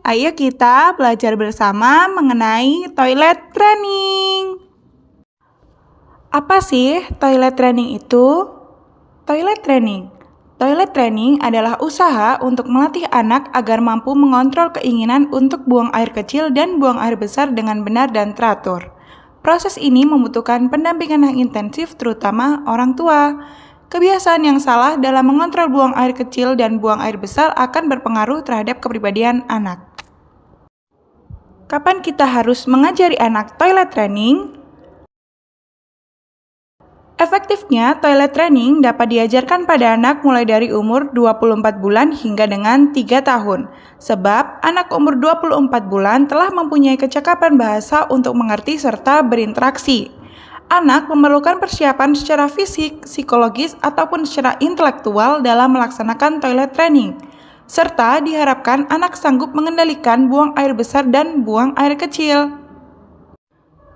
Ayo kita belajar bersama mengenai toilet training. Apa sih toilet training itu? Toilet training adalah usaha untuk melatih anak agar mampu mengontrol keinginan untuk buang air kecil dan buang air besar dengan benar dan teratur. Proses ini membutuhkan pendampingan yang intensif terutama orang tua. Kebiasaan yang salah dalam mengontrol buang air kecil dan buang air besar akan berpengaruh terhadap kepribadian anak. Kapan kita harus mengajari anak toilet training? Efektifnya, toilet training dapat diajarkan pada anak mulai dari umur 24 bulan hingga dengan 3 tahun. Sebab, anak umur 24 bulan telah mempunyai kecakapan bahasa untuk mengerti serta berinteraksi. Anak memerlukan persiapan secara fisik, psikologis, ataupun secara intelektual dalam melaksanakan toilet training. Serta diharapkan anak sanggup mengendalikan buang air besar dan buang air kecil.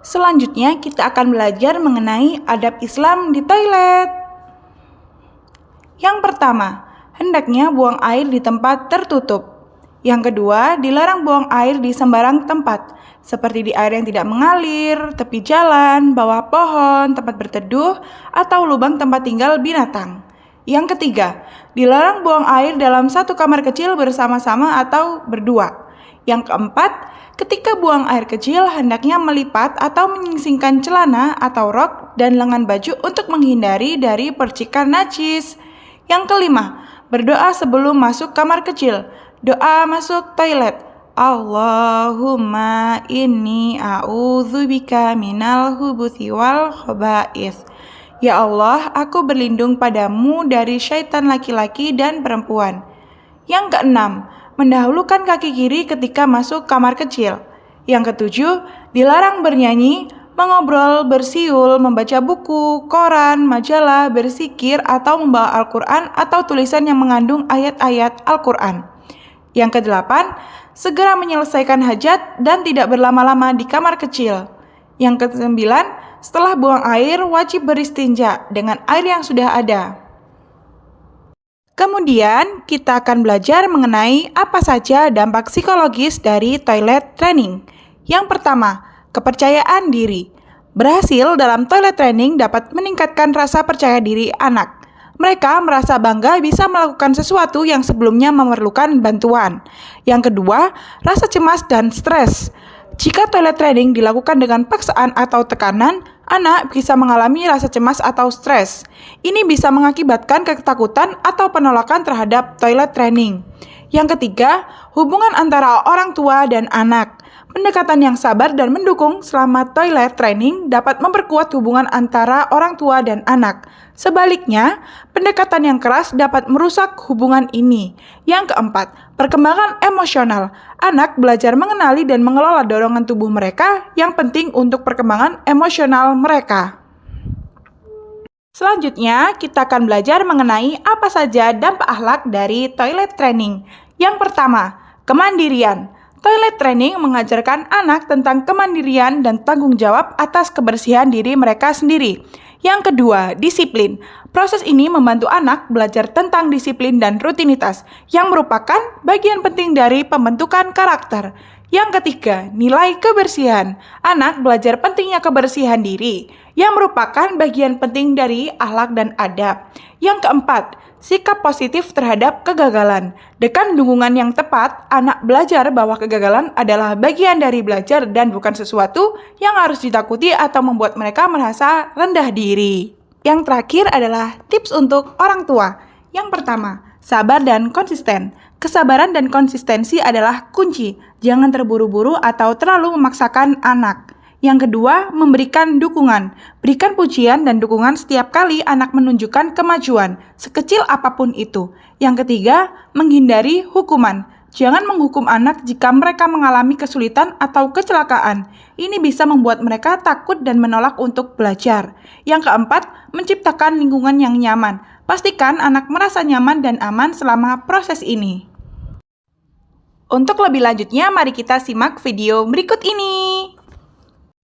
Selanjutnya kita akan belajar mengenai adab Islam di toilet. Yang pertama, hendaknya buang air di tempat tertutup. Yang kedua, dilarang buang air di sembarang tempat, seperti di air yang tidak mengalir, tepi jalan, bawah pohon, tempat berteduh, atau lubang tempat tinggal binatang. Yang ketiga, dilarang buang air dalam satu kamar kecil bersama-sama atau berdua. Yang keempat, ketika buang air kecil hendaknya melipat atau menyingsingkan celana atau rok dan lengan baju untuk menghindari dari percikan najis. Yang kelima, berdoa sebelum masuk kamar kecil. Doa masuk toilet. Allahumma inni a'udzubika minal khubuthi wal khaba'ith. Ya Allah, aku berlindung padamu dari syaitan laki-laki dan perempuan. Yang keenam, mendahulukan kaki kiri ketika masuk kamar kecil. Yang ketujuh, dilarang bernyanyi, mengobrol, bersiul, membaca buku, koran, majalah, bersikir, atau membawa Al-Quran atau tulisan yang mengandung ayat-ayat Al-Quran. Yang kedelapan, segera menyelesaikan hajat dan tidak berlama-lama di kamar kecil. Yang kesembilan, setelah buang air wajib beristinja dengan air yang sudah ada. Kemudian, kita akan belajar mengenai apa saja dampak psikologis dari toilet training. Yang pertama, kepercayaan diri. Berhasil dalam toilet training dapat meningkatkan rasa percaya diri anak. Mereka merasa bangga bisa melakukan sesuatu yang sebelumnya memerlukan bantuan. Yang kedua, rasa cemas dan stres. Jika toilet training dilakukan dengan paksaan atau tekanan, anak bisa mengalami rasa cemas atau stres. Ini bisa mengakibatkan ketakutan atau penolakan terhadap toilet training. Yang ketiga, hubungan antara orang tua dan anak. Pendekatan yang sabar dan mendukung selama toilet training dapat memperkuat hubungan antara orang tua dan anak. Sebaliknya, pendekatan yang keras dapat merusak hubungan ini. Yang keempat, perkembangan emosional. Anak belajar mengenali dan mengelola dorongan tubuh mereka yang penting untuk perkembangan emosional mereka. Selanjutnya, kita akan belajar mengenai apa saja dampak akhlak dari toilet training. Yang pertama, kemandirian. Toilet training mengajarkan anak tentang kemandirian dan tanggung jawab atas kebersihan diri mereka sendiri. Yang kedua, disiplin. Proses ini membantu anak belajar tentang disiplin dan rutinitas, yang merupakan bagian penting dari pembentukan karakter. Yang ketiga, nilai kebersihan. Anak belajar pentingnya kebersihan diri, yang merupakan bagian penting dari akhlak dan adab. Yang keempat, sikap positif terhadap kegagalan. Dengan dukungan yang tepat, anak belajar bahwa kegagalan adalah bagian dari belajar dan bukan sesuatu yang harus ditakuti atau membuat mereka merasa rendah diri. Yang terakhir adalah tips untuk orang tua. Yang pertama, sabar dan konsisten. Kesabaran dan konsistensi adalah kunci. Jangan terburu-buru atau terlalu memaksakan anak. Yang kedua, memberikan dukungan. Berikan pujian dan dukungan setiap kali anak menunjukkan kemajuan, sekecil apapun itu. Yang ketiga, menghindari hukuman. Jangan menghukum anak jika mereka mengalami kesulitan atau kecelakaan. Ini bisa membuat mereka takut dan menolak untuk belajar. Yang keempat, menciptakan lingkungan yang nyaman. Pastikan anak merasa nyaman dan aman selama proses ini. Untuk lebih lanjutnya, mari kita simak video berikut ini.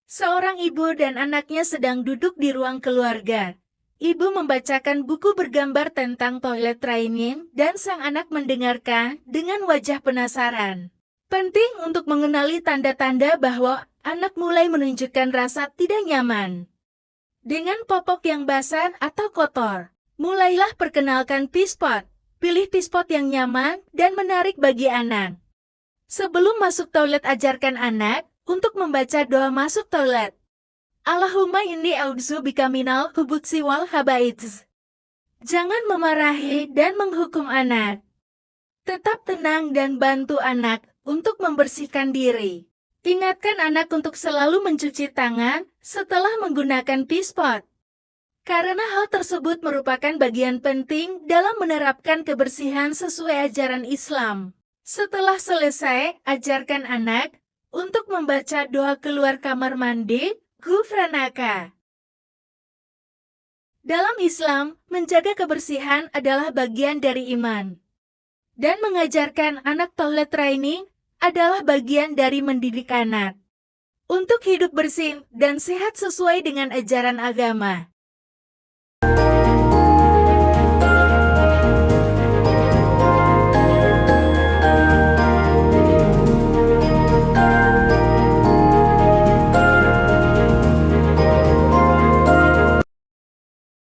Seorang ibu dan anaknya sedang duduk di ruang keluarga. Ibu membacakan buku bergambar tentang toilet training dan sang anak mendengarkan dengan wajah penasaran. Penting untuk mengenali tanda-tanda bahwa anak mulai menunjukkan rasa tidak nyaman dengan popok yang basah atau kotor. Mulailah perkenalkan pispot. Pilih pispot yang nyaman dan menarik bagi anak. Sebelum masuk toilet, ajarkan anak untuk membaca doa masuk toilet. Allahumma inni a'udzubika minal khubuthi wal khaba'its. Jangan memarahi dan menghukum anak. Tetap tenang dan bantu anak untuk membersihkan diri. Ingatkan anak untuk selalu mencuci tangan setelah menggunakan pispot. Karena hal tersebut merupakan bagian penting dalam menerapkan kebersihan sesuai ajaran Islam. Setelah selesai, ajarkan anak untuk membaca doa keluar kamar mandi, Ghufranaka. Dalam Islam, menjaga kebersihan adalah bagian dari iman. Dan mengajarkan anak toilet training adalah bagian dari mendidik anak untuk hidup bersih dan sehat sesuai dengan ajaran agama.